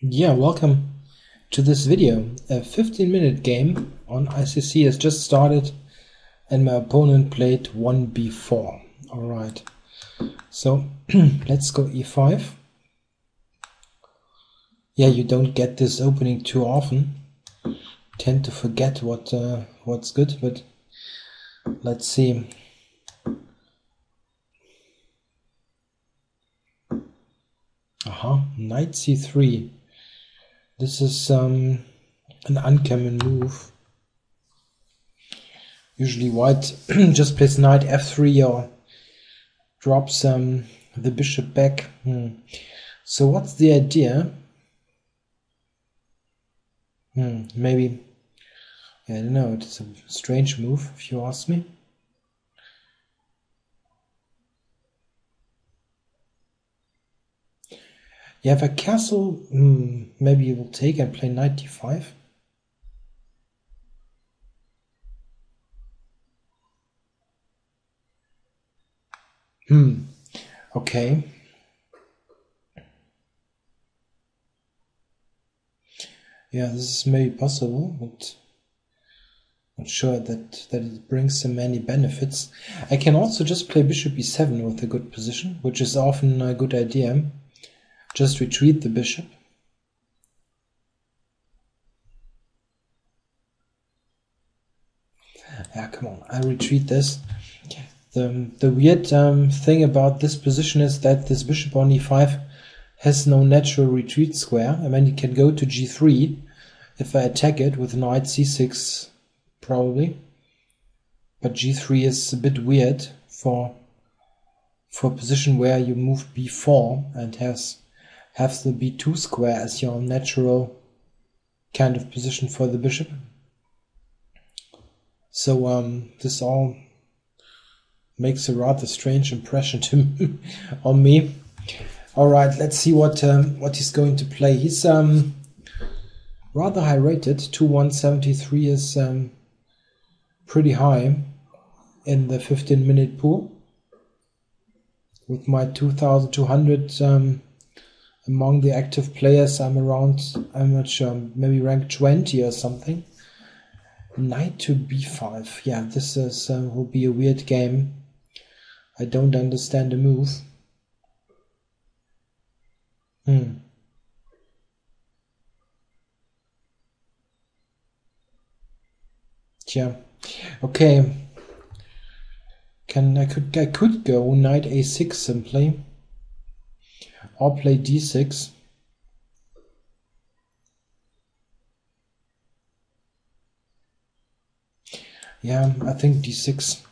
Yeah, welcome to this video. A 15-minute game on ICC has just started and my opponent played 1b4. Alright, so let's go e5. Yeah, you don't get this opening too often. Tend to forget what's good, but let's see. Knight c3. This is an uncommon move. Usually white just plays knight f3 or drops the bishop back. So what's the idea? Maybe, I don't know, it's a strange move if you ask me. You have a castle, maybe you will take and play knight d5. Okay. Yeah, this is maybe possible, but not sure that it brings so many benefits. I can also just play bishop e7 with a good position, which is often a good idea. Just retreat the bishop. Yeah, come on, I retreat this. The weird thing about this position is that this bishop on e5 has no natural retreat square. I mean, you can go to g3 if I attack it with knight c6, probably. But g3 is a bit weird for a position where you move b4 and have the b2 square as your natural kind of position for the bishop. So this all makes a rather strange impression to on me. All right, let's see what he's going to play. He's rather high rated. 2173 is pretty high in the 15-minute pool. With my 2200 among the active players, I'm not sure, maybe rank 20 or something. Knight to b5. Yeah, this is will be a weird game. I don't understand the move. Yeah. Okay. I could go knight a6 simply, or play d6. Yeah, I think d6.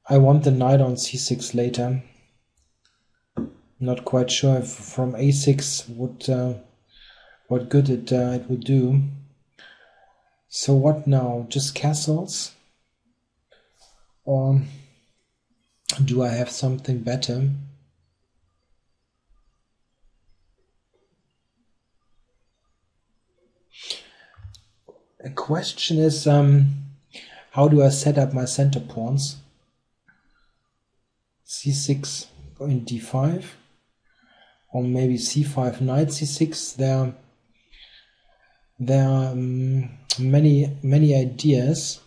I want the knight on c6 later. Not quite sure if from a6 what good it would do. So what now? Just castles? Or do I have something better? A question is, how do I set up my center pawns? c6 in d5, or maybe c5 knight c6. There are many ideas.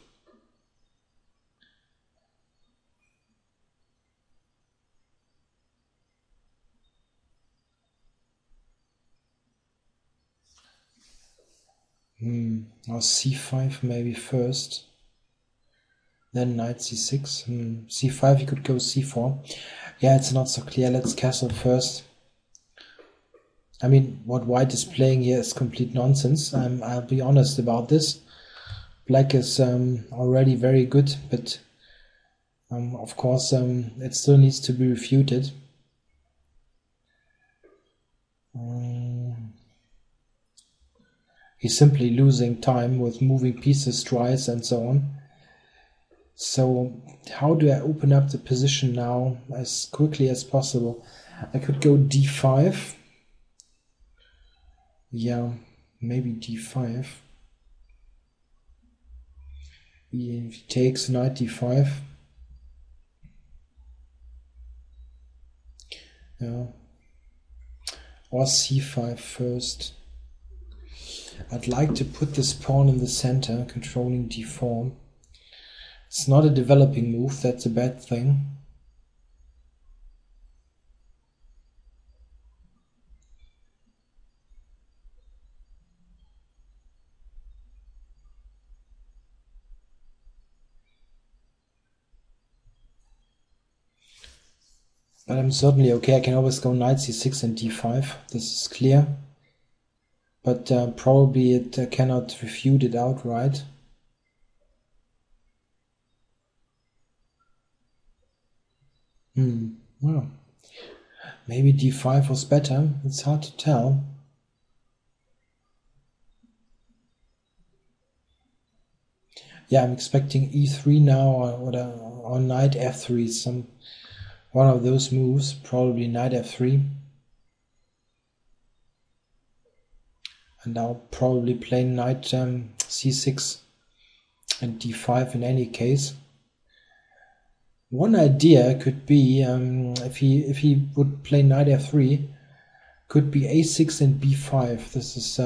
Or c5 maybe first, then knight c6. c5, you could go c4. Yeah, it's not so clear. Let's castle first. I mean, what white is playing here is complete nonsense. I'll be honest about this. Black is already very good, but of course it still needs to be refuted. He's simply losing time with moving pieces twice and so on. So how do I open up the position now as quickly as possible? I could go d5. Yeah, maybe d5. He takes knight d5. Yeah. or c5 first. I'd like to put this pawn in the center, controlling d4. It's not a developing move, that's a bad thing. But I'm certainly okay. I can always go knight c6 and d5. This is clear. But probably it cannot refute it outright. Well, maybe d5 was better. It's hard to tell. Yeah, I'm expecting e3 now, or knight f3. One of those moves, probably knight f3. And I'll probably play knight c6 and d5 in any case. One idea could be, if he would play knight f3, could be a6 and b5. This is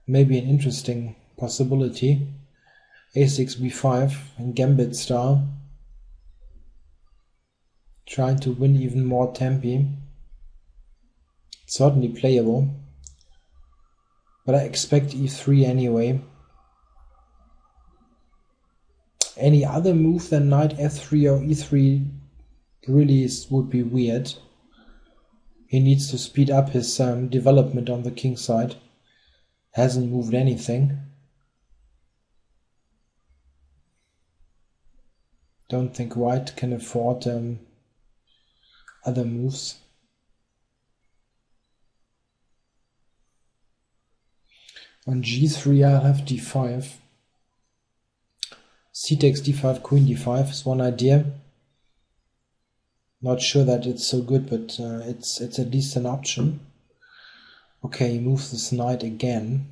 maybe an interesting possibility. a6, b5 in gambit style. Trying to win even more tempi. Certainly playable. But I expect e3 anyway. Any other move than knight f3 or e3 really would be weird. He needs to speed up his development on the king side. Hasn't moved anything. Don't think white can afford other moves. On g3 I'll have d5. C takes d5, queen d5 is one idea. Not sure that it's so good, but it's at least an option. Okay, he moves this knight again.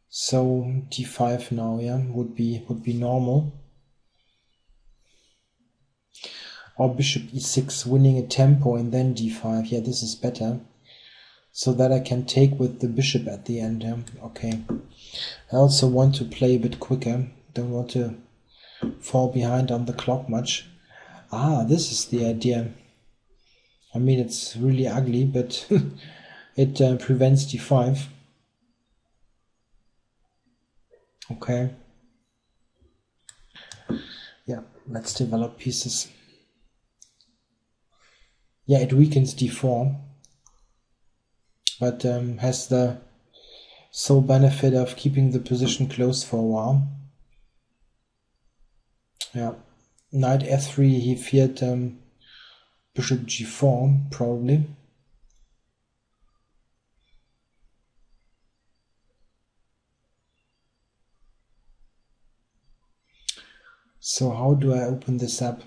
So d5 now, yeah, would be normal. Or bishop e6, winning a tempo, and then d5. Yeah, this is better. So that I can take with the bishop at the end. Yeah? Okay. I also want to play a bit quicker. Don't want to fall behind on the clock much. Ah, this is the idea. I mean, it's really ugly, but it prevents d5. Okay. Yeah, let's develop pieces. Yeah, it weakens d4, but has the sole benefit of keeping the position close for a while. Yeah, knight f3, he feared bishop g4, probably. So how do I open this up?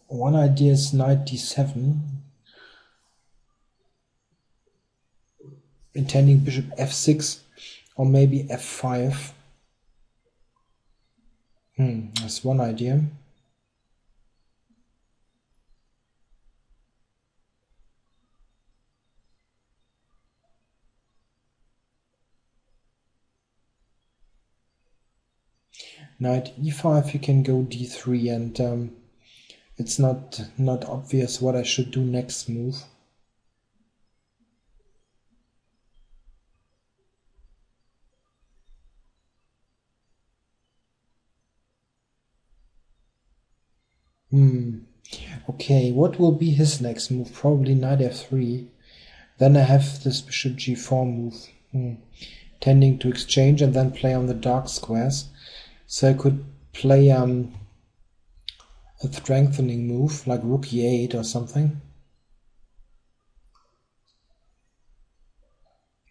One idea is knight d7, intending bishop f6, or maybe f5. That's one idea. Knight e5, you can go d3, and it's not obvious what I should do next move. Okay, what will be his next move? Probably knight f3. Then I have this bishop g4 move, tending to exchange and then play on the dark squares. So I could play a strengthening move like rook e8 or something.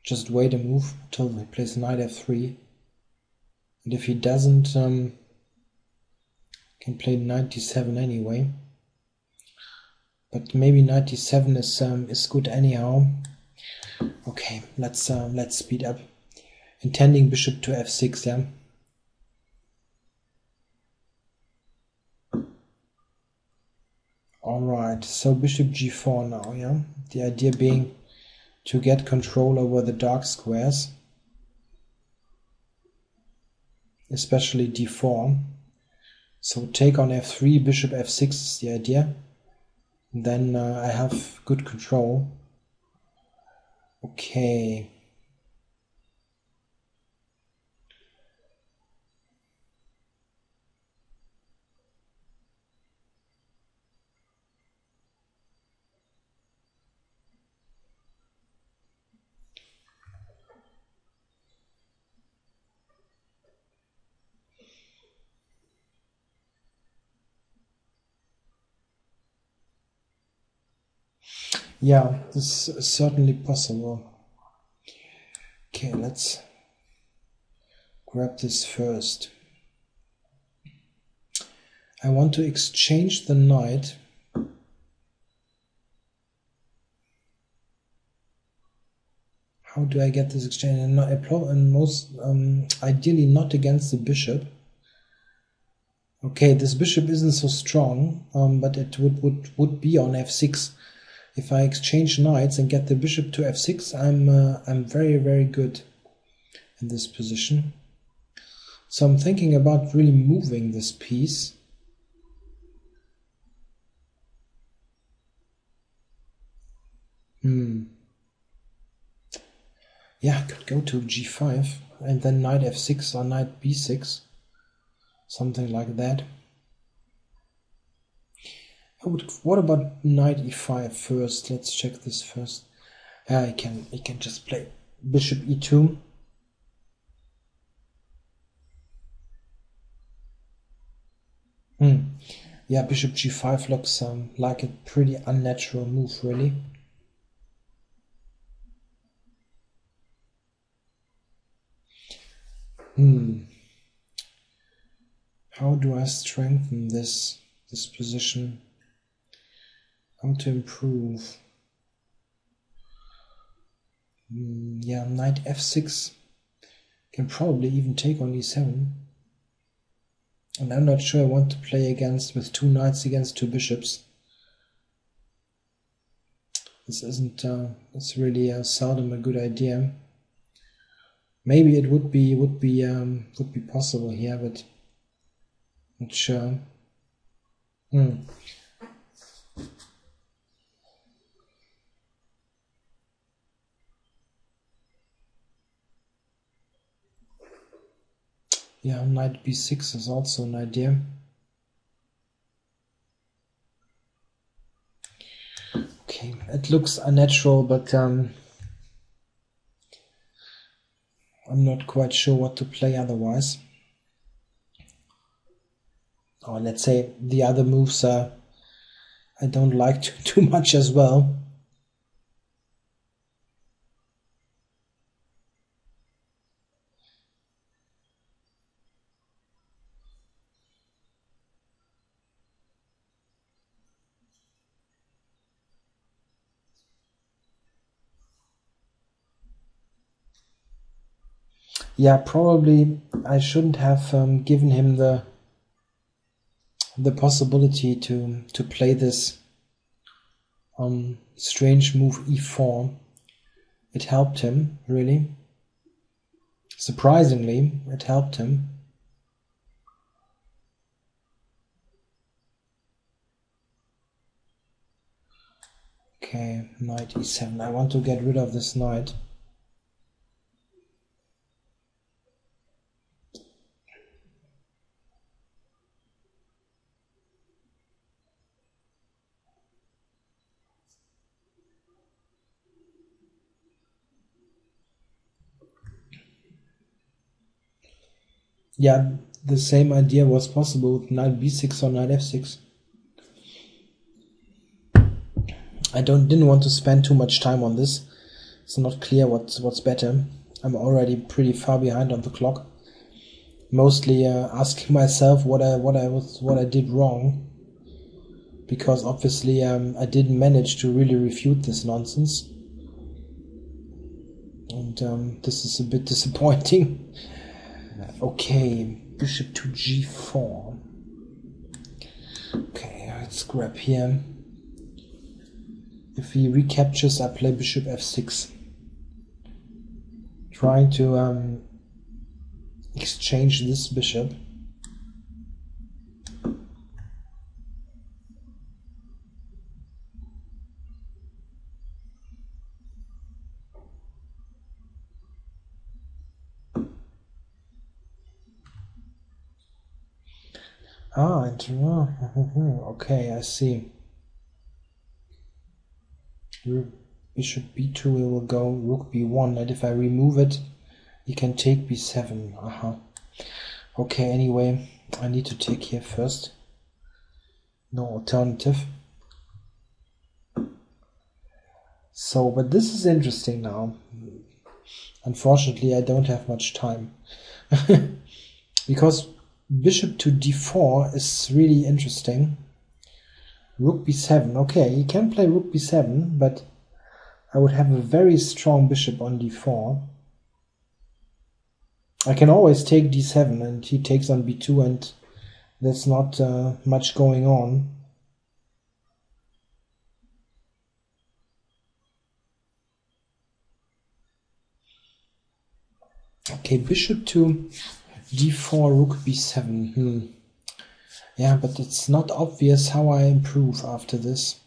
Just wait a move until he plays knight f3. And if he doesn't, can play knight d7 anyway. But maybe knight d7 is good anyhow. Okay, let's speed up. Intending bishop to f6, yeah. Alright, so bishop g4 now, yeah? The idea being to get control over the dark squares, especially d4. So take on f3, bishop f6 is the idea. Then I have good control. Okay. Yeah, this is certainly possible. Okay, let's grab this first. I want to exchange the knight. How do I get this exchange? And most ideally not against the bishop. Okay, this bishop isn't so strong, but it would be on f6. If I exchange knights and get the bishop to f6, I'm very, very good in this position. So I'm thinking about really moving this piece. Yeah, I could go to g5 and then knight f6 or knight b6, something like that. What about knight e5 first? Let's check this first. I can just play bishop e2. Yeah, bishop g5 looks like a pretty unnatural move, really. How do I strengthen this position? How to improve? Yeah, knight f6 can probably even take on e7. And I'm not sure I want to play against with two knights against two bishops. This isn't. It's really seldom a good idea. Maybe it would be possible here, but not sure. Yeah, knight b6 is also an idea. Okay, it looks unnatural, but I'm not quite sure what to play otherwise. Or let's say the other moves I don't like too much as well. Yeah, probably I shouldn't have given him the possibility to play this strange move e4. It helped him, really. Surprisingly, it helped him. Okay, knight e7. I want to get rid of this knight. Yeah, the same idea was possible with knight b6 or knight f6. I didn't want to spend too much time on this. It's not clear what's better. I'm already pretty far behind on the clock. Mostly asking myself what I did wrong, because obviously I didn't manage to really refute this nonsense, and this is a bit disappointing. Okay, bishop to g4. Okay, let's grab here. If he recaptures, I play bishop f6, trying to exchange this bishop. Okay, I see. Bishop b2, we will go rook b1, and if I remove it, he can take b7. Okay, anyway, I need to take here first. No alternative. So, but this is interesting now. Unfortunately, I don't have much time. Because bishop to d4 is really interesting. Rook b7. Okay, he can play rook b7, but I would have a very strong bishop on d4. I can always take d7 and he takes on b2, and there's not much going on. Okay, bishop to d4, rook b7. Yeah, but it's not obvious how I improve after this.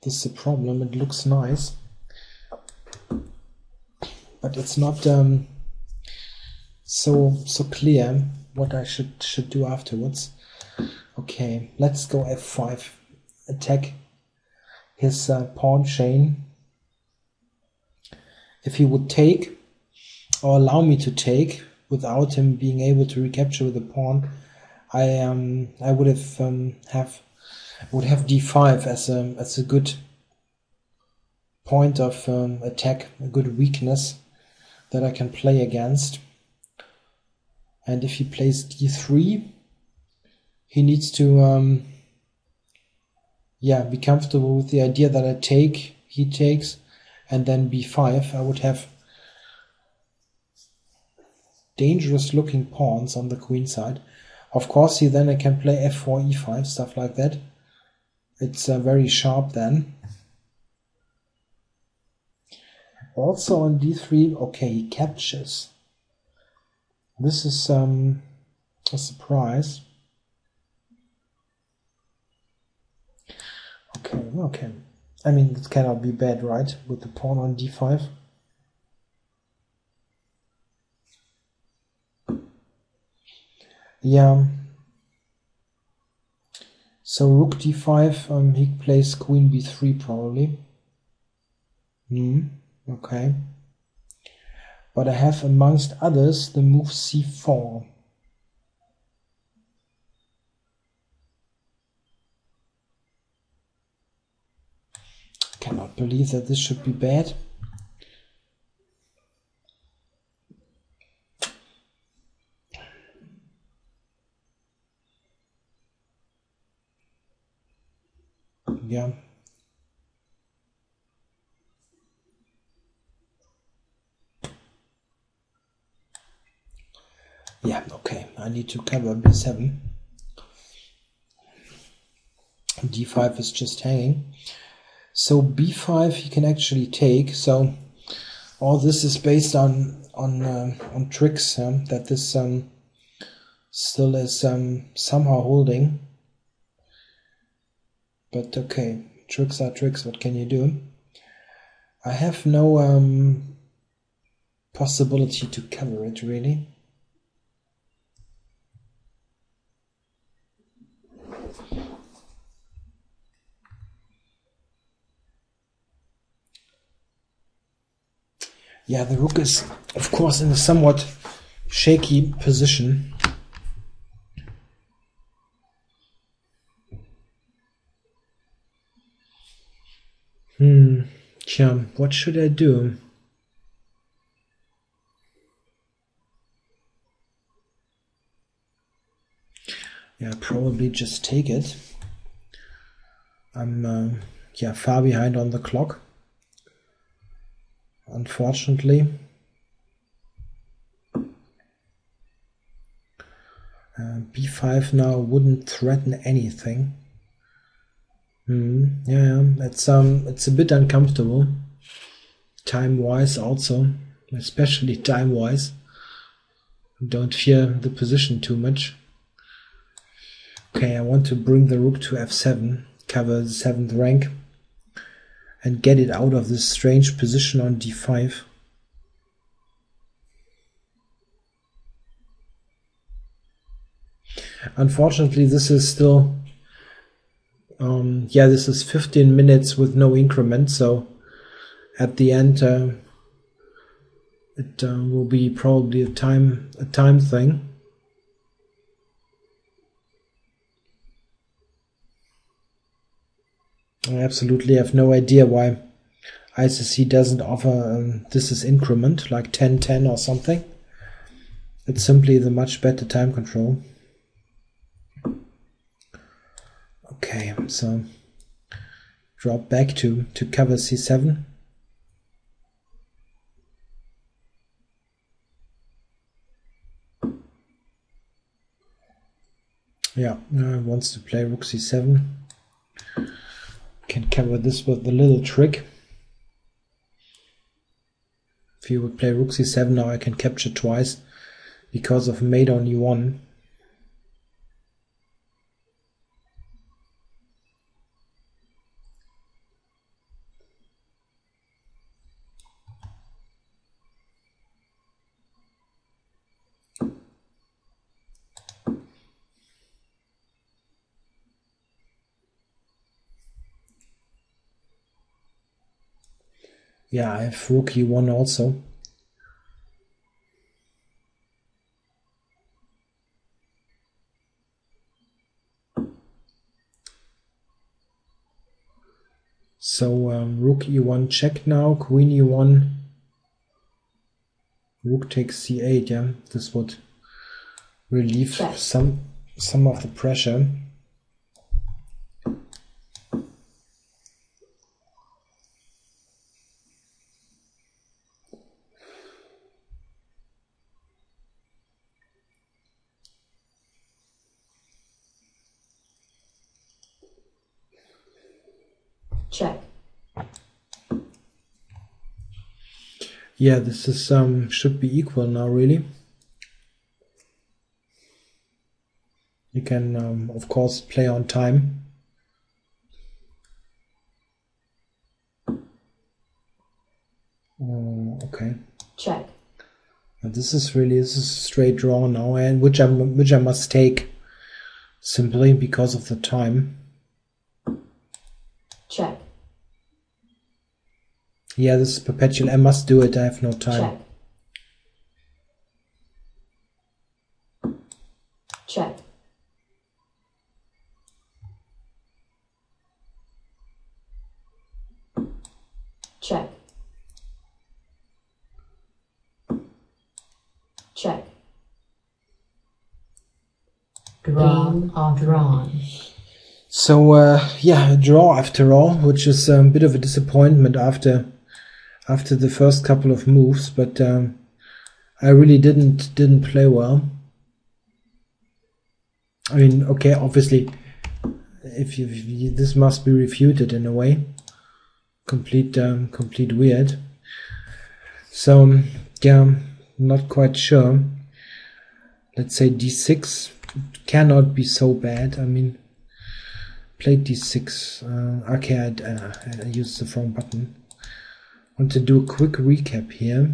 This is the problem. It looks nice, but it's not so clear what I should do afterwards. Okay, let's go f5. Attack his pawn chain. If he would take, or allow me to take, without him being able to recapture with the pawn, I would have d5 as a good point of attack, a good weakness that I can play against. And if he plays d3, he needs to be comfortable with the idea that I take, he takes, and then b5. I would have dangerous looking pawns on the queen side. Of course, then I can play f4, e5, stuff like that. It's very sharp then. Also on d3, okay, he captures. This is a surprise. Okay. I mean, it cannot be bad, right? With the pawn on d5. Yeah. So rook d5, he plays queen b3 probably. Okay. But I have, amongst others, the move c4. Cannot believe that this should be bad. Yeah. Yeah, okay. I need to cover b7. d5 is just hanging. So b5 he can actually take. So all this is based on tricks, that this still is somehow holding. But okay, tricks are tricks. What can you do? I have no possibility to cover it really. Yeah, the rook is, of course, in a somewhat shaky position. What should I do? Yeah, probably just take it. I'm far behind on the clock, unfortunately. B5 now wouldn't threaten anything. Yeah, it's a bit uncomfortable, time-wise also, especially time-wise. Don't fear the position too much. Okay, I want to bring the rook to f7, cover the 7th rank, and get it out of this strange position on d5. Unfortunately, this is still, yeah, this is 15 minutes with no increment, so at the end it will be probably a time thing. I absolutely have no idea why ICC doesn't offer this is increment, like 10-10 or something. It's simply the much better time control. Okay, so drop back to cover c7. Yeah, wants to play rook c7. Can cover this with the little trick. If you would play rook c7 now, I can capture twice because of mate on e1. Yeah, I have rook e1 also. So rook e1 check now, queen e1, rook takes c8. Yeah, this would relieve some of the pressure. Check. Yeah, this is should be equal now, really. You can of course play on time. Okay. Check. And this is a straight draw now, and which I must take simply because of the time. Check. Yeah, this is perpetual. I must do it. I have no time. Check. Check. Check. Check. Game are drawn. So yeah, a draw after all, which is a bit of a disappointment after the first couple of moves, but I really didn't play well. I mean, okay, obviously, if this must be refuted in a way, complete weird. So yeah, not quite sure. Let's say d6 cannot be so bad. I mean, played d6. Okay, I used the wrong button. Want to do a quick recap here.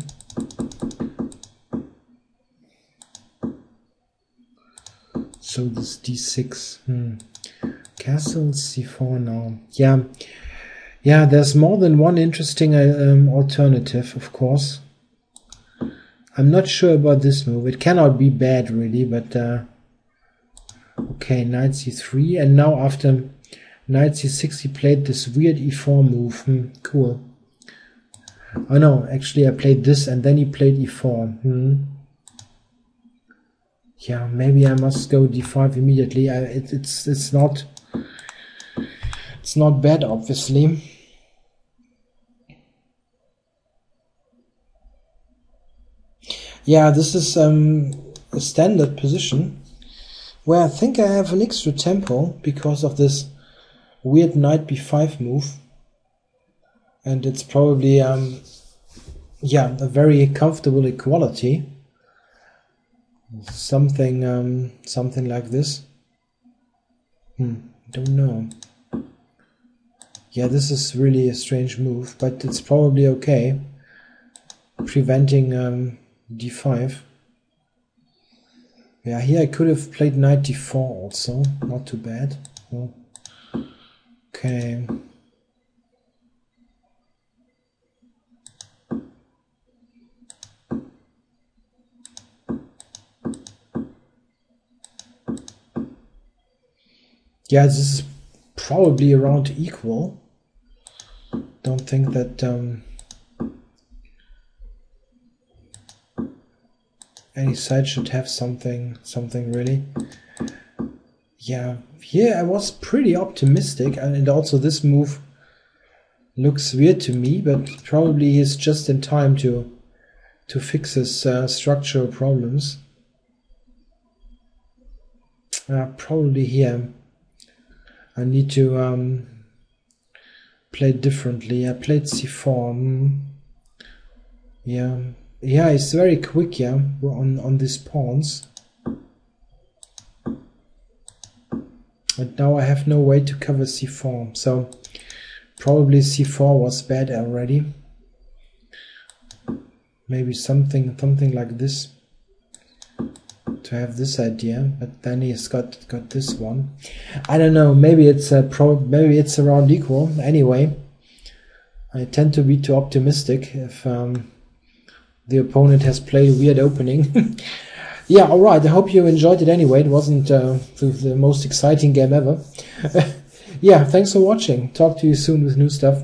So this d6, castle c4 now. Yeah. There's more than one interesting alternative, of course. I'm not sure about this move. It cannot be bad, really, but okay, knight c3, and now after knight c6, he played this weird e4 move. Cool. Oh no, actually I played this and then he played e4. Yeah, maybe I must go d5 immediately. It's not bad, obviously. Yeah, this is a standard position where I think I have an extra tempo because of this weird knight b5 move, and it's probably yeah, a very comfortable equality. Something something like this. Don't know. Yeah, this is really a strange move, but it's probably okay. Preventing d5. Yeah, here I could have played knight d4 also. Not too bad. Oh. Okay. Yeah, this is probably around equal. Don't think that any side should have something really. Yeah, here I was pretty optimistic, and also this move looks weird to me, but probably he's just in time to fix his structural problems. Probably here I need to play differently. I played c4. Yeah, it's very quick. Yeah, on these pawns. And now I have no way to cover c4, so probably c4 was bad already. Maybe something like this to have this idea, but then he's got this one. I don't know. Maybe it's maybe it's around equal. Anyway, I tend to be too optimistic if the opponent has played a weird opening. Yeah, alright, I hope you enjoyed it anyway. It wasn't the most exciting game ever. Yeah, thanks for watching. Talk to you soon with new stuff.